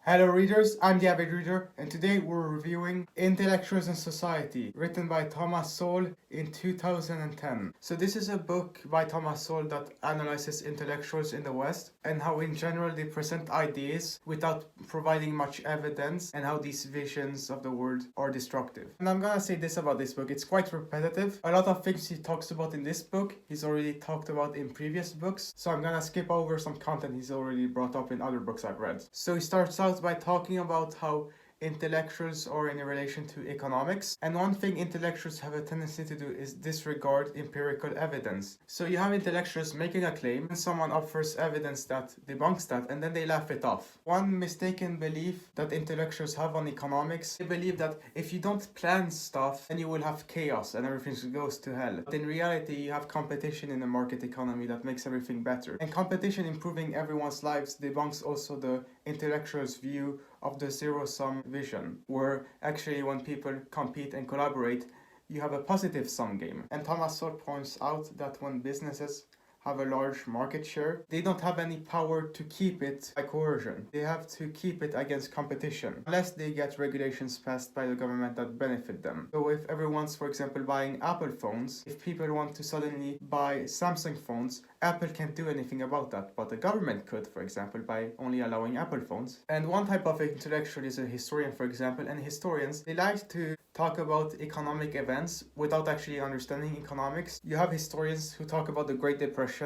Hello readers, I'm the Avid Reader, and today we're reviewing Intellectuals and Society, written by Thomas Sowell in 2010. So this is a book by Thomas Sowell that analyzes intellectuals in the West and how in general they present ideas without providing much evidence and how these visions of the world are destructive. And I'm gonna say this about this book, it's quite repetitive. A lot of things he talks about in this book, he's already talked about in previous books, so I'm gonna skip over some content he's already brought up in other books I've read. So he starts out by talking about how intellectuals are in relation to economics, and one thing intellectuals have a tendency to do is disregard empirical evidence. So you have intellectuals making a claim and someone offers evidence that debunks that, and then they laugh it off. One mistaken belief that intellectuals have on economics, they believe that if you don't plan stuff then you will have chaos and everything goes to hell. But in reality you have competition in the market economy that makes everything better, and competition improving everyone's lives debunks also the intellectuals' view of the zero-sum vision, where actually when people compete and collaborate, you have a positive sum game. And Thomas Sowell points out that when businesses have a large market share, they don't have any power to keep it by coercion. They have to keep it against competition, unless they get regulations passed by the government that benefit them. So if everyone's, for example, buying Apple phones, if people want to suddenly buy Samsung phones, Apple can't do anything about that, but the government could, for example, by only allowing Apple phones. And one type of intellectual is a historian, for example, and historians, they like to talk about economic events without actually understanding economics. You have historians who talk about the Great Depression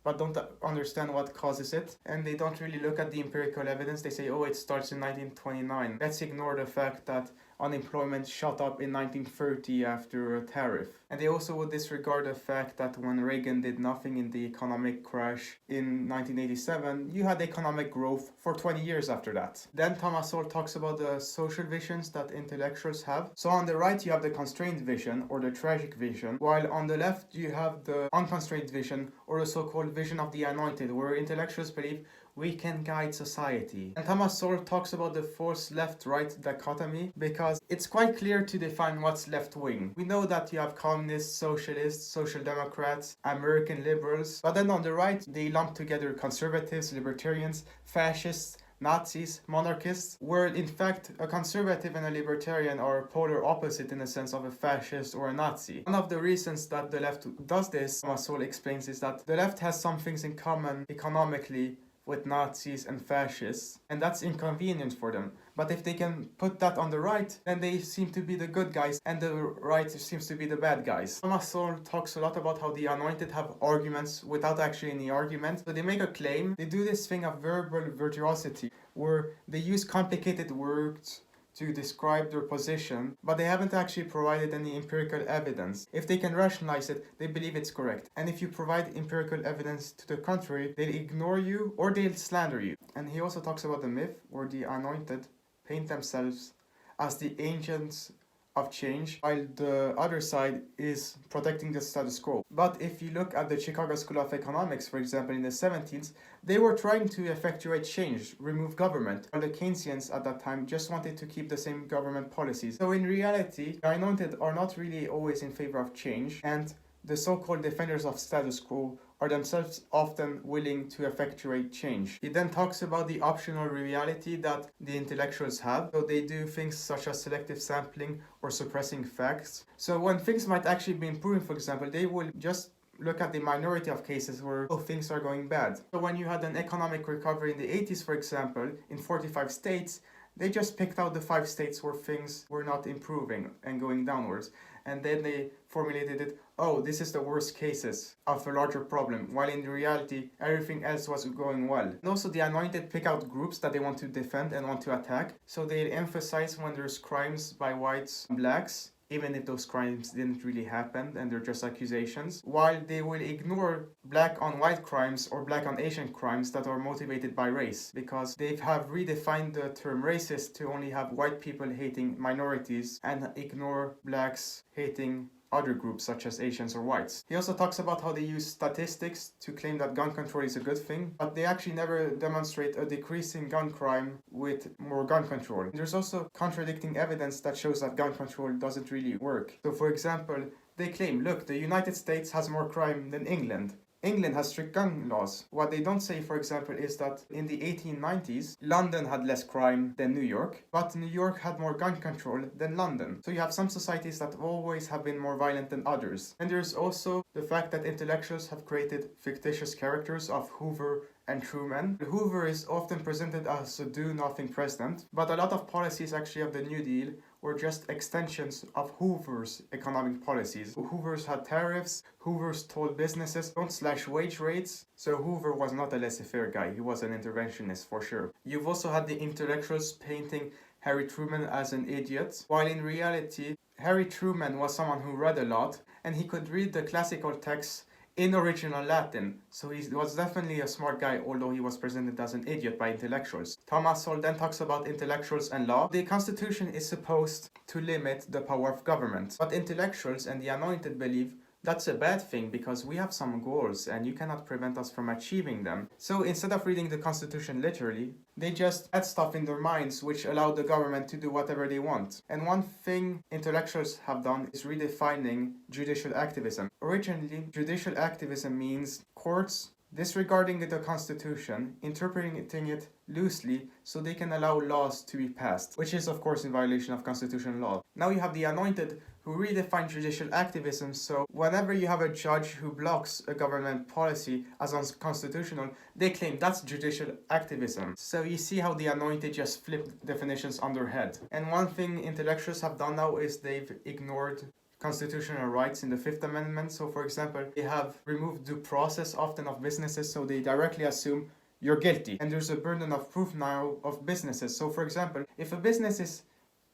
but don't understand what causes it, and they don't really look at the empirical evidence. They say, oh, it starts in 1929. Let's ignore the fact that unemployment shot up in 1930 after a tariff. And they also would disregard the fact that when Reagan did nothing in the economic crash in 1987, you had economic growth for 20 years after that. Then Thomas Sowell talks about the social visions that intellectuals have. So on the right you have the constrained vision or the tragic vision, while on the left you have the unconstrained vision or the so-called vision of the anointed, where intellectuals believe we can guide society. And Thomas Sowell talks about the false left-right dichotomy because it's quite clear to define what's left-wing. We know that you have communists, socialists, social democrats, American liberals, but then on the right they lump together conservatives, libertarians, fascists, Nazis, monarchists, where in fact a conservative and a libertarian are polar opposite in the sense of a fascist or a Nazi. One of the reasons that the left does this, Thomas Sowell explains, is that the left has some things in common economically with Nazis and fascists, and that's inconvenient for them. But if they can put that on the right, then they seem to be the good guys and the right seems to be the bad guys. Thomas Sowell talks a lot about how the anointed have arguments without actually any argument. So they make a claim, they do this thing of verbal virtuosity, where they use complicated words to describe their position, but they haven't actually provided any empirical evidence. If they can rationalize it, they believe it's correct. And if you provide empirical evidence to the contrary, they'll ignore you or they'll slander you. And he also talks about the myth where the anointed paint themselves as the agents of change, while the other side is protecting the status quo. But if you look at the Chicago School of Economics, for example, in the 17th, they were trying to effectuate change, remove government, while the Keynesians at that time just wanted to keep the same government policies. So in reality, the anointed are not really always in favor of change, and the so-called defenders of status quo are themselves often willing to effectuate change. He then talks about the optional reality that the intellectuals have. So they do things such as selective sampling or suppressing facts. So when things might actually be improving, for example, they will just look at the minority of cases where things are going bad. So when you had an economic recovery in the 80s, for example, in 45 states, they just picked out the 5 states where things were not improving and going downwards. And then they formulated it, oh, this is the worst cases of a larger problem, while in reality, everything else was going well. And also the anointed pick out groups that they want to defend and want to attack. So they emphasize when there's crimes by whites and blacks, even if those crimes didn't really happen and they're just accusations, while they will ignore black on white crimes or black on Asian crimes that are motivated by race, because they have redefined the term racist to only have white people hating minorities and ignore blacks hating other groups such as Asians or whites. He also talks about how they use statistics to claim that gun control is a good thing, but they actually never demonstrate a decrease in gun crime with more gun control. And there's also contradicting evidence that shows that gun control doesn't really work. So for example, they claim, look, the United States has more crime than England. England has strict gun laws. What they don't say, for example, is that in the 1890s, London had less crime than New York, but New York had more gun control than London. So you have some societies that always have been more violent than others. And there's also the fact that intellectuals have created fictitious characters of Hoover and Truman. Hoover is often presented as a do-nothing president, but a lot of policies actually of the New Deal were just extensions of Hoover's economic policies. Hoover's had tariffs, Hoover's told businesses don't slash wage rates, so Hoover was not a laissez-faire guy, he was an interventionist for sure. You've also had the intellectuals painting Harry Truman as an idiot, while in reality, Harry Truman was someone who read a lot, and he could read the classical texts in original Latin, so he was definitely a smart guy, although he was presented as an idiot by intellectuals. Thomas Sowell then talks about intellectuals and law. The Constitution is supposed to limit the power of government, but intellectuals and the anointed believe that's a bad thing because we have some goals and you cannot prevent us from achieving them. So instead of reading the Constitution literally, they just add stuff in their minds which allow the government to do whatever they want. And one thing intellectuals have done is redefining judicial activism. Originally, judicial activism means courts disregarding the Constitution, interpreting it loosely so they can allow laws to be passed, which is of course in violation of constitutional law. Now you have the anointed who redefine judicial activism, so whenever you have a judge who blocks a government policy as unconstitutional, they claim that's judicial activism. So you see how the anointed just flip definitions on their head. And one thing intellectuals have done now is they've ignored constitutional rights in the Fifth Amendment. So for example, they have removed due process often of businesses, so they directly assume you're guilty. And there's a burden of proof now of businesses. So for example, if a business is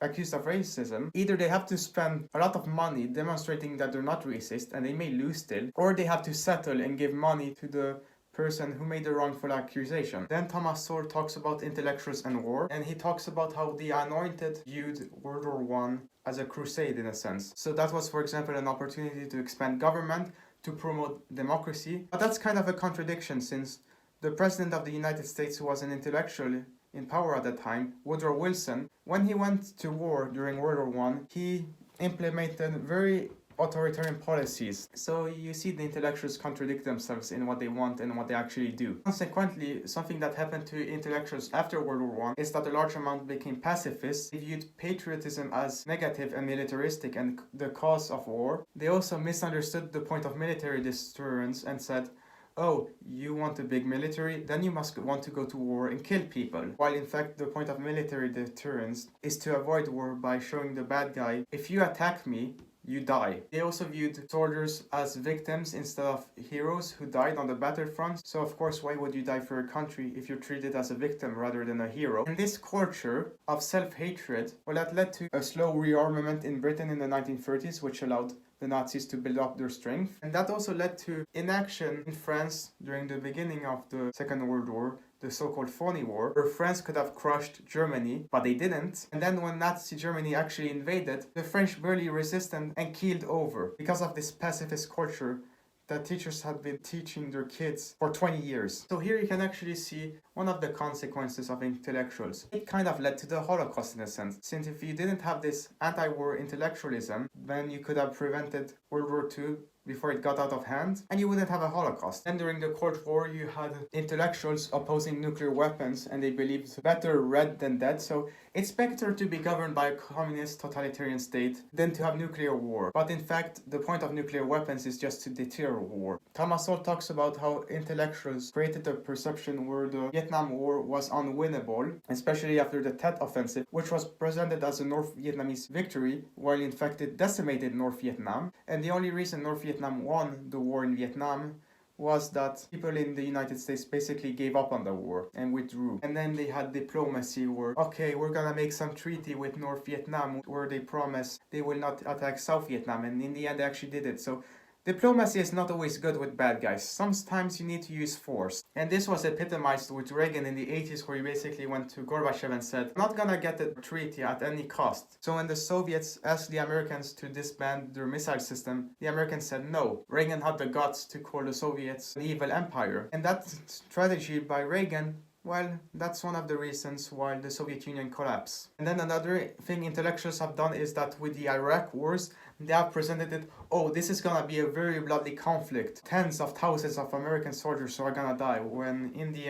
accused of racism, either they have to spend a lot of money demonstrating that they're not racist, and they may lose still, or they have to settle and give money to the person who made the wrongful accusation. Then Thomas Sowell talks about intellectuals and war, and he talks about how the anointed viewed World War I as a crusade in a sense. So that was, for example, an opportunity to expand government, to promote democracy. But that's kind of a contradiction, since the President of the United States, who was an intellectual in power at that time, Woodrow Wilson, when he went to war during World War I, he implemented very authoritarian policies. So you see the intellectuals contradict themselves in what they want and what they actually do. Consequently, something that happened to intellectuals after World War I is that a large amount became pacifists. They viewed patriotism as negative and militaristic and the cause of war. They also misunderstood the point of military deterrence and said, oh, you want a big military? Then you must want to go to war and kill people. While in fact, the point of military deterrence is to avoid war by showing the bad guy, if you attack me, you die. They also viewed soldiers as victims instead of heroes who died on the battlefront. So of course, why would you die for your country if you're treated as a victim rather than a hero? And this culture of self-hatred, well, that led to a slow rearmament in Britain in the 1930s, which allowed the Nazis to build up their strength. And that also led to inaction in France during the beginning of the Second World War, the so-called phony war, where France could have crushed Germany, but they didn't. And then when Nazi Germany actually invaded, the French barely resisted and keeled over because of this pacifist culture that teachers had been teaching their kids for 20 years. So here you can actually see one of the consequences of intellectuals. It kind of led to the Holocaust in a sense, since if you didn't have this anti-war intellectualism, then you could have prevented World War II before it got out of hand, and you wouldn't have a Holocaust. And during the Cold War, you had intellectuals opposing nuclear weapons, and they believed better red than dead, so it's better to be governed by a communist totalitarian state than to have nuclear war. But in fact, the point of nuclear weapons is just to deter war. Thomas Sowell talks about how intellectuals created a perception where the Vietnam War was unwinnable, especially after the Tet Offensive, which was presented as a North Vietnamese victory, while in fact it decimated North Vietnam. And the only reason North Vietnam won the war in Vietnam was that people in the United States basically gave up on the war and withdrew. And then they had diplomacy where, okay, we're gonna make some treaty with North Vietnam where they promise they will not attack South Vietnam, and in the end they actually did it. So diplomacy is not always good with bad guys. Sometimes you need to use force. And this was epitomized with Reagan in the 80s, where he basically went to Gorbachev and said, I'm not gonna get the treaty at any cost. So when the Soviets asked the Americans to disband their missile system, the Americans said no. Reagan had the guts to call the Soviets an evil empire. And that strategy by Reagan Well, that's one of the reasons why the Soviet Union collapsed. And then another thing intellectuals have done is that with the Iraq wars, they have presented it, oh, this is gonna be a very bloody conflict. Tens of thousands of American soldiers are gonna die, when in the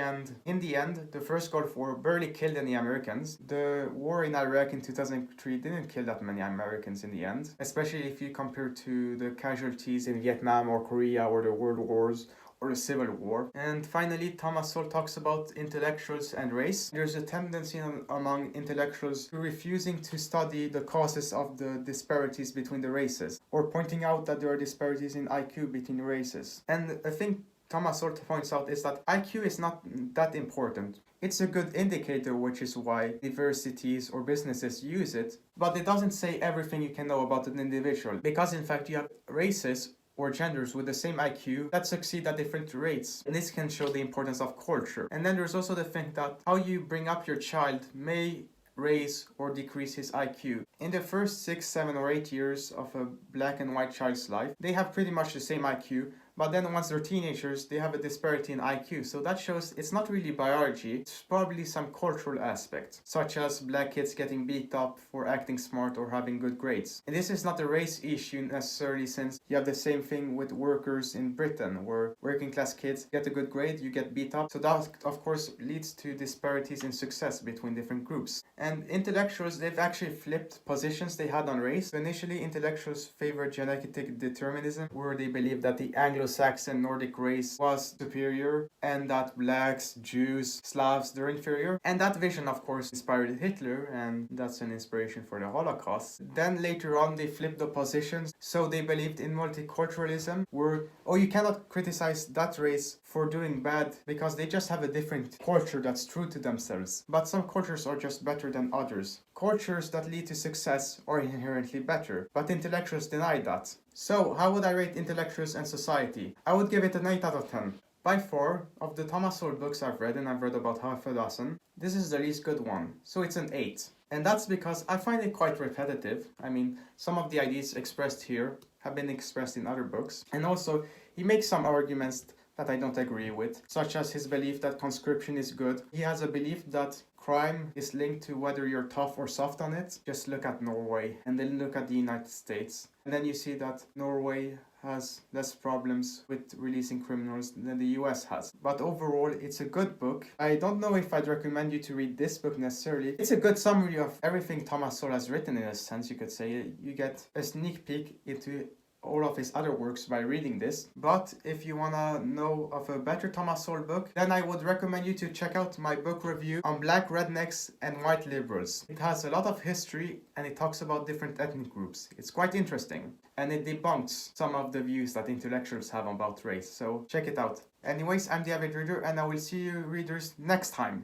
end, the first Gulf War barely killed any Americans. The war in Iraq in 2003 didn't kill that many Americans in the end, especially if you compare to the casualties in Vietnam or Korea or the World Wars or the Civil War. And finally, Thomas Sowell talks about intellectuals and race. There's a tendency among intellectuals to refusing to study the causes of the disparities between the races, or pointing out that there are disparities in IQ between races. And I think Thomas Sowell points out is that IQ is not that important. It's a good indicator, which is why universities or businesses use it, but it doesn't say everything you can know about an individual, because in fact you have races or genders with the same IQ that succeed at different rates. And this can show the importance of culture. And then there's also the thing that how you bring up your child may raise or decrease his IQ. In the first 6, 7, or 8 years of a black and white child's life, they have pretty much the same IQ, but then once they're teenagers, they have a disparity in IQ. So that shows it's not really biology, it's probably some cultural aspect, such as black kids getting beat up for acting smart or having good grades. And this is not a race issue necessarily, since you have the same thing with workers in Britain, where working class kids get a good grade, you get beat up. So that of course leads to disparities in success between different groups. And intellectuals, they've actually flipped positions they had on race. So initially, intellectuals favored genetic determinism, where they believed that the Anglo-Saxon Nordic race was superior and that blacks, Jews, Slavs, they're inferior. And that vision, of course, inspired Hitler, and that's an inspiration for the Holocaust. Then later on, they flipped the positions. So they believed in multiculturalism, where, oh, you cannot criticize that race for doing bad because they just have a different culture that's true to themselves. But some cultures are just better than others. Cultures that lead to success are inherently better, but intellectuals deny that. So, how would I rate intellectuals and society? I would give it an 8 out of 10. By far, of the Thomas Sowell books I've read, and I've read about half a dozen, this is the least good one, so it's an 8. And that's because I find it quite repetitive. I mean, some of the ideas expressed here have been expressed in other books, and also, he makes some arguments that I don't agree with, such as his belief that conscription is good. He has a belief that crime is linked to whether you're tough or soft on it. Just look at Norway, and then look at the United States. And then you see that Norway has less problems with releasing criminals than the US has. But overall, it's a good book. I don't know if I'd recommend you to read this book necessarily. It's a good summary of everything Thomas Sowell has written, in a sense, you could say. You get a sneak peek into all of his other works by reading this. But if you wanna know of a better Thomas Sowell book, then I would recommend you to check out my book review on black rednecks and white liberals. It has a lot of history and it talks about different ethnic groups. It's quite interesting, and it debunks some of the views that intellectuals have about race, so check it out. Anyways, I'm the avid reader, and I will see you readers next time.